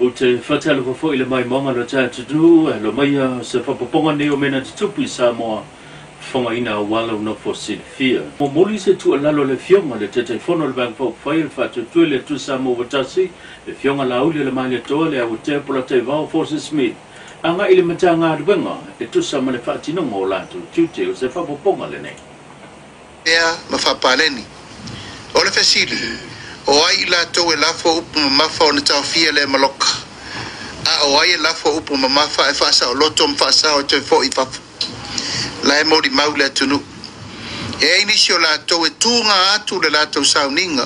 o te whatalo fo ile mai monga lo tia tutu lo mai se whapaponga neo mena te tupu i Samoa whonga ina wala no for Silfia. Mo moli se tu alalo le fionga le te fono le bang fo whai le whatu tue le tu Samoa watasi le fionga la uli le mai le toa le au te pola te vau Force Smith. Anga ile mata ngā ruenga e tu sama le whatinonga o lātu tute o se whapaponga le nei. Ea ma whapaleni. O le whesili. O ai la to e lafo upu mamafa o na tawhia le maloka. A o ai e lafo upu mamafa e whaasa o loto mwhaasa o te fo I fafu. La e mori mau le tunu. E inisio la to e tūnga atu le la tau sauninga.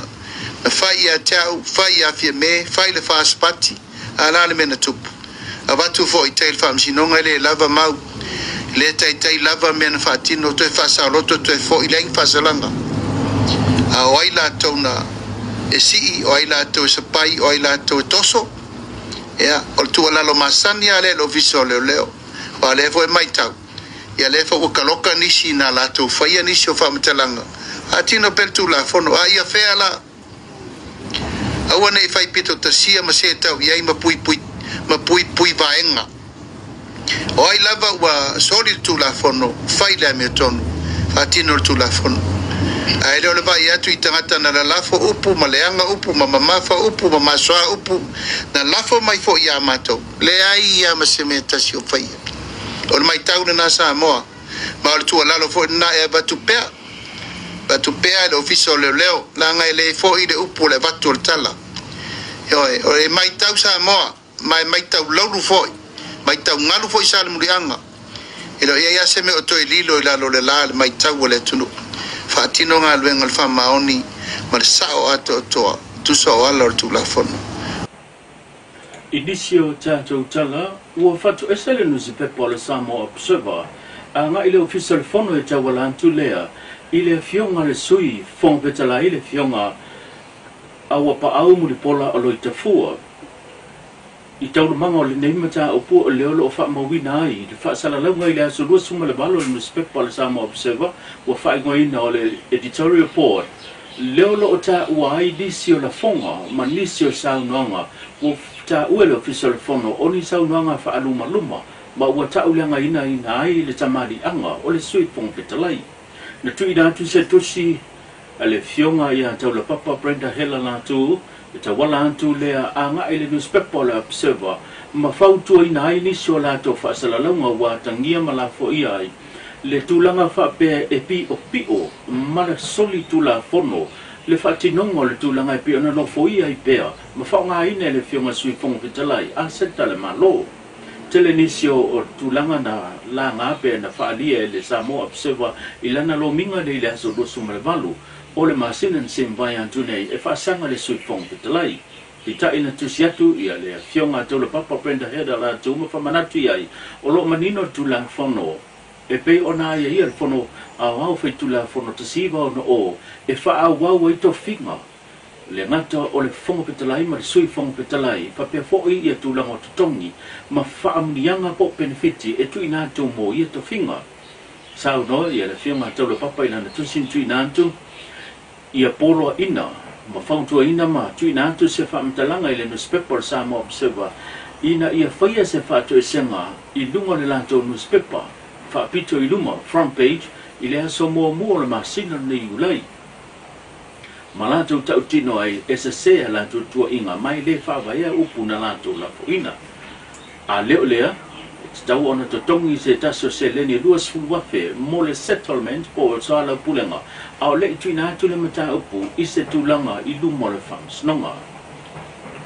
Na whai a tau, whai a fia me, whai le whaaspati. A la le mena tupu. A watu fo I tail whamsinonga le lava mau. Le tai lava mena whaatino to e whaasa o loto to e fo I leng whaasalanga. A o ai la tau na e si o ai la to sapai o ai la to toso ya o tu ala lo masani ale lo viso leo o ale fo mai tau ya le fo kaloka nisi na la to faia nisi o fa mtalanga atino peltu la fono ai a fe ala awana I fai pito tasia ma se tau ya ma pui vaenga o ai lava wa soli tu la fono fai la metonu atino tu la fono ai le vai atu I tangata na lafo upu maleanga upu mamafa upu mamaswa upu na lafo mai fo ia mato le ai ia masemeta si o fai o mai tau na Samoa ma o tu ala lo fo na e batu pea le ofiso leo la ngai le fo I de upu le batu tala yo o e mai tau Samoa mai tau lauru fo mai tau ngalu fo isa le murianga ilo ia se me o to lilo ila lo le la mai tau le tunu Fatino nga luenga alfa maoni marsao ato toa tu so ala tu la fono. Inisio tato tala ua fatu esele no zipe po le Samoa Observer anga ile official fono e tawalantu lea ile fionga le sui fong petala ile fionga awa pa au muli pola alo itafua I tau manga o le neimata o pu o leolo o wha mawina ai le wha salaunga I le aso lua suma le balo le newspaper po le Samoa Observer ua wha ingoina o le editorial board leolo o ta ua ai nisi o la fonga ma nisi o saunoanga ua ta ue le official fono o ni saunoanga wha aluma luma ma ua ta uleanga ina ai le tamari anga o le sui fong petalai na tui natu se tusi le fionga ia tau le papa Brenda Hela natu ta wala antu lea anga ile newspaper le Observer ma fautu ina ai nisi o lato wha salalunga wa tangia malafo ia ai le tulanga wha pe e pi o mara soli tula fono le whatinongo le tulanga e pi o na lofo ia I pea ma whaunga ine le fionga sui fonga pitalai a seta le malo tele nisi o tulanga na la ngā pe na whaalia le Samoa Observer ilana lo minga le ile aso dosu malevalu o le masina se vai antu nei e whaasanga le sui fonga pitalai I ta ina tusiatu ia le fionga tau le papa Brenda Heda la tuma whamanatu iai o lo manino tulanga fono e pei ona ia le fono au fai tulanga fono tasiva o no o e wha au I to finga le ngata o le fonga pitalai ma le sui fonga pitalai papea fo'i ia tulanga o tutongi ma whaamnianga po benefiti e tu ina tau mo ia to finga sau no ia le fionga tau le papa ina na tusin tu ina antu ia polo ina ma whauntua ina ma tu ina antu se whaamtalanga I le newspaper Samoa Observer ina ia whaia se whaato e senga I lunga le lanto newspaper whaapito I luma front page I le aso mua le masina nei ulai ma lanto tau tino ai e se sea lanto tua inga mai le whaavaia upu na lanto la ina a leo lea tau ona to tongi se taso se leni luas fulwafe mo le settlement po sala pulenga au le tuina tu le mata upu I se tulanga I lumo le fams nonga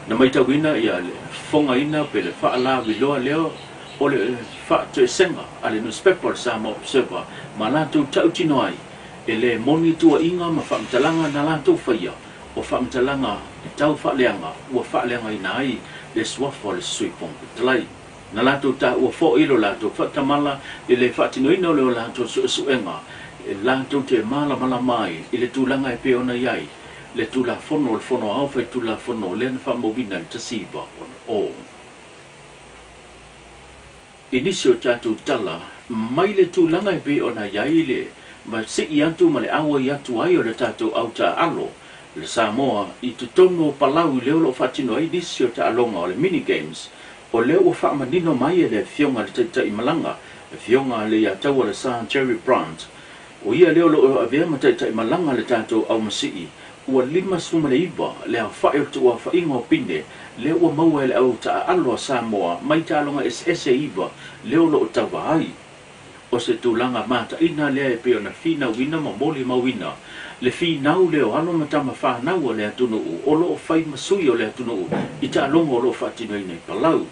na mai tau ina ia le fonga ina pe le whaala wiloa leo o le whaatu e senga a le newspaper Samoa Observer ma lanto tau tino ai e le moni tua inga ma whaamtalanga na lanto whaia o whaamtalanga tau whaaleanga ua whaaleanga ina ai le swafo le suipong talai na lato ta ua fo ilo lato whatamala I le whaatinoina o leo lato suenga e lato te mala mai I le tūlanga e peona iai le tūla fono le fono au fai tūla fono le na whamobina I tasiva o inisio tatu tala mai le tūlanga e peona iai le ma si I atu ma le awa I atu ai o le tatu au ta alo le Samoa I tutongo palau I leo lo fatino ai disi o te alonga o le mini games o leo o whaamanino mai e le fionga le taitai malanga le fionga le ia tau le Sir Jerry Brandt o ia leo lo avea ma taitai malanga le tatou au masii ua 5 le a whae o te ua whainga o pine leo ua maua le au ta aloa Samoa mai ta alonga SS iwa leo lo o tawa ai o se tūlanga mata ina lea e peo na whina wina ma moli ma wina le whinau leo alo matama whanau o lea tunu o lo o whai masui o lea tunu I ta alonga o lo whaatino I nei palau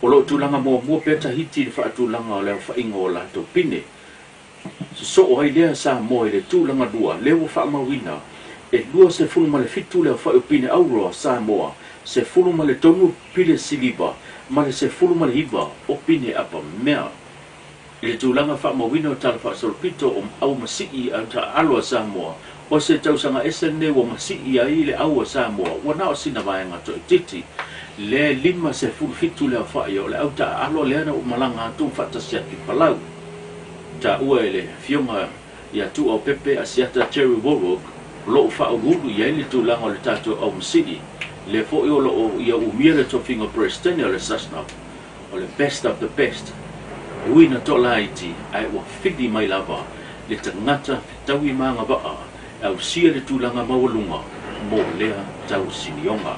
o lo tūlanga mua peta hiti le whaatūlanga o lea whainga o lato pine so o hai lea Samoa le tūlanga lua leo o whaamawina e lua se fulu ma le fitu lea whai o pine auroa Samoa se fulu ma le tonu pile siliba ma le se fulu ma le hiva o pine apa mea le tūlanga whaamawina o tala whaasolpito o au masii au ta aloa Samoa o se tausanga SNE o masii ai le au Samoa ua nao sina vaenga to titi le 5 se fulu fitu lea whai o le au ta aloa leana o malanga atu whaatasiati palau ta ua ele fionga ia tu au pepe asiata Terry Warwick lo whaagulu ia le tūlanga o le tato au masii le fo o lo ia umia le tofinga Prestenia le Sasnap o le best of the best Uina tola iti ai ua whidi mai lava le tangata taui maanga waa au sia le tūlanga mawalunga mo lea tau sinionga.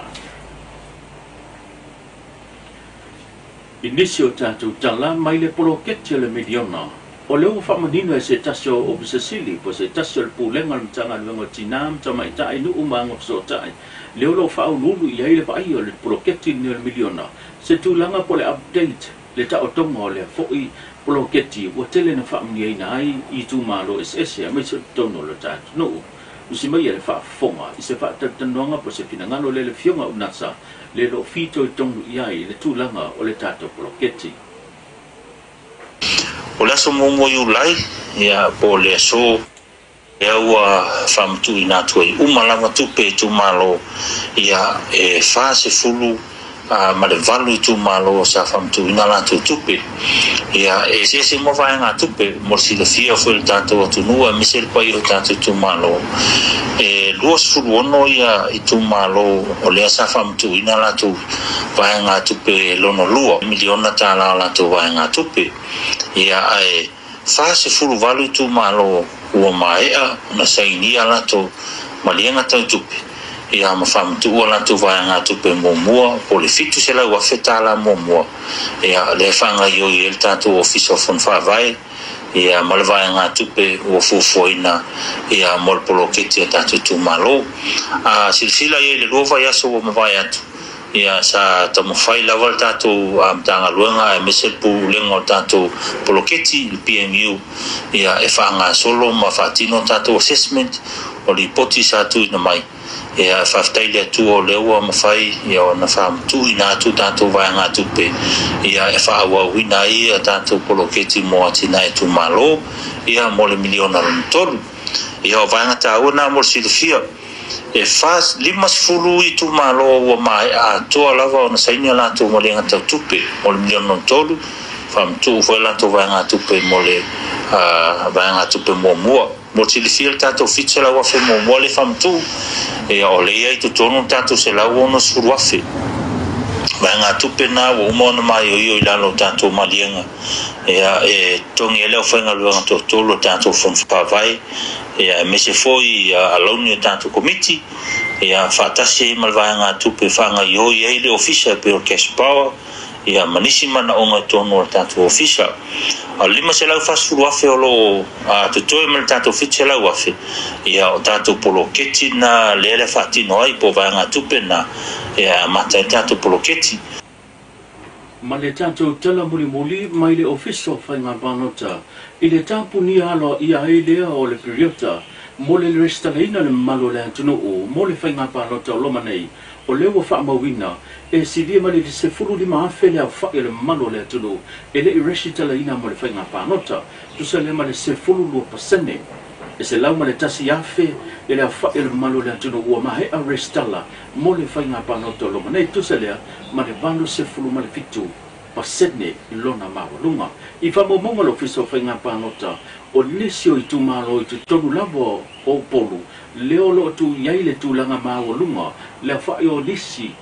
Inisio tātou tala mai le poloketi le miliona o leo whamanino e se tasio o Bisasili po se tasio le pūlenga le mtanga luenga tinam tama ita inu umanga psotai leo lo whao nulu I aile pa ai o le poloketi ni le miliona se tūlanga po le update le ta otonga o le fo'i poloketi ua tele na whaamni aina ai I tu malo SS a mai se tono le tātu no usi mai le whaafonga I se whaatatanuanga po se pinangalo le fionga unasa le lo fito I tongu I ai le tūlanga o le tātu poloketi o le aso momo I ulai ia po le aso e ua whamtu I nātu ai umalama tupe tu malo ia e wha se fulu ma le valu I tu malo sa whamtu ina nātu tupe ia e se mo vaenga tupe mo si le fia fo le tātou atu nua misel pai o tātou tu malo e luas fulu ono ia I tu malo o lea sa whamtu ina nātu vaenga tupe lono lua miliona tāla nātu vaenga tupe ia ai fa se fulu valu I tu malo ua maea na sainia nātu malienga tau tupe ia ma whamtu ua nātu vaenga tupe mua po le fitu se lau afetala mua ia le whanga I oi el tātou ofisa fon whawai ia ma le vaenga tupe ua fufuaina ia mo le poloketi a tātou tu malo silsila ia le lua vai aso ua mawai atu ia sa tamawhai lawa le tātou mtanga luenga e mesel pūlenga o tātou poloketi le PMU ia e whanga solo ma whatino tātou assessment o li poti sa tu ina mai ia whaftai le atu o leua mawhai ia o na whamtu ina atu tātou vaenga tupe ia e whaawawina ia tātou poloketi mo atina e tu malo ia mo le miliona tolu ia o vaenga tā ua mo le silifia e fas 5 I tu malo ua mai a toa lava o na sainia lātou mo le ngata tupe mo le miliona tolu whamtu ufoi lātou vaenga tupe mo le vaenga tupe mua mo silifia le tātou fitse lau afe mua le whamtu e o le ai tu tonu tātou se lau ono suru afe vaenga tupe na ua umona mai o I lalo tātou malienga e tongi e leo whainga luanga tōtolo tātou whanwhawai me se foi alauni o tātou komiti whaatasi e malvaenga tupe whanga I hoi ei le ofisa pe o cash power manisi mana onga tono o tātou ofisa a 5 se lau whasfuru afe o lo te toe mele tātou fitse lau afe o tātou poloketi na lele whaatino ai po vaenga tupe na mata e tātou poloketi ma le tātou tala muli mai le ofisa whainga panota I le tāpu ni alo I a lea o le periota mo le restalaina le malo le antunu o mo le whainga panota o loma nei o lewa whaamawina e sidia ma le se furu lima afe le au whae le malo le antunu e le restalaina mo le whainga panota tu se le ma le se furu lua pasene e se lau ma le tasi afe e le au whae le malo le antunu ua mahe a restala mo le whainga panota o loma nei tu se lea ma le vanu se furu ma le fitu pasene lona mawalunga I fa mo monga lo fiso whainga pānota o nesio I tu malo I tu tonu lavo o polu leo lo tu yaile tu langa mawalunga le whai o nisi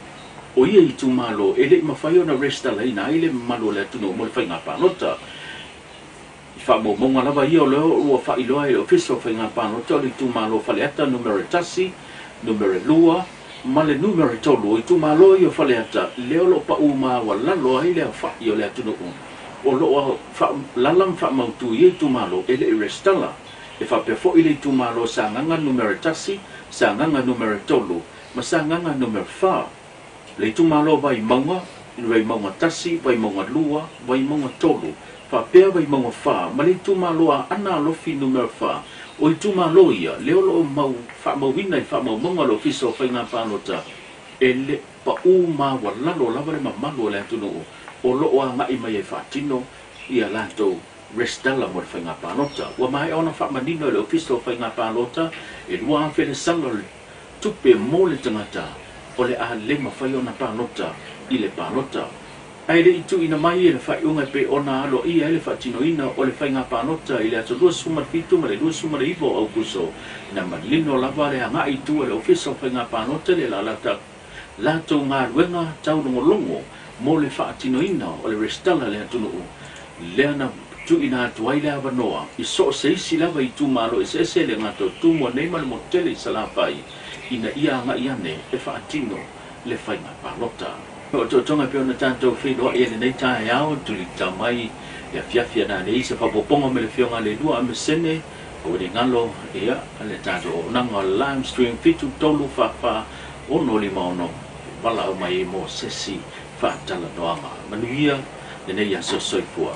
o ia I tu malo ele ma whai o na resta laina ele malo le tunu mo le whainga pānota fa mo monga lava ia o leo ua whai loa I lo fiso whainga pānota o le tu malo whaleata numero tasi numero lua male numero tolu I tu malo I o whaleata leo lo pa uma wa lalo ai le whai o le tunu o lo lalam fa mautu ye tu malo ele restala e fa pe fo ile tu malo sa nganga numero tasi sa nganga numero tolu ma sa nganga numero fa le tu malo vai maunga tasi vai maunga lua vai maunga tolu fa pe vai maunga fa ma le tu malo ana lo fi numero fa o tu malo ia le lo mau fa mau vina fa mau maunga lo fiso fa nga pa nota ele pa uma wala lo lava le mamalo le tu no o lo wa nga I mai fatino ia lato restala mo fa nga panota wa mai ona fa manino le ofiso fa nga panota e lua fe le sangol tupe mo le tangata o le a le ma fa ona panota I le panota ai le itu ina mai le fa unga pe ona lo ia le fatino ina o le fa nga panota ile ato dos suma fitu ma le dos suma le ivo au kuso na malino lava le nga itu le ofiso fa nga panota le la lato nga wenga tau longo mo le whaatino ina o le restala le atunu leana tu ina tuai le avanoa I so se isi lava I tu malo I se le ngato tu mo neima le motele I salapai ina ia nga iane e whaatino le whainga palota o tonga pe ona tanto whino e le nei tae au tu li tamai e fiafia na le isa whapoponga me le fionga le lua ame sene o le ngalo ea le tanto o nanga live stream fitu tolu whawha o no li maono wala o mai mo sesi fatala noanga manuia le nei aso soifua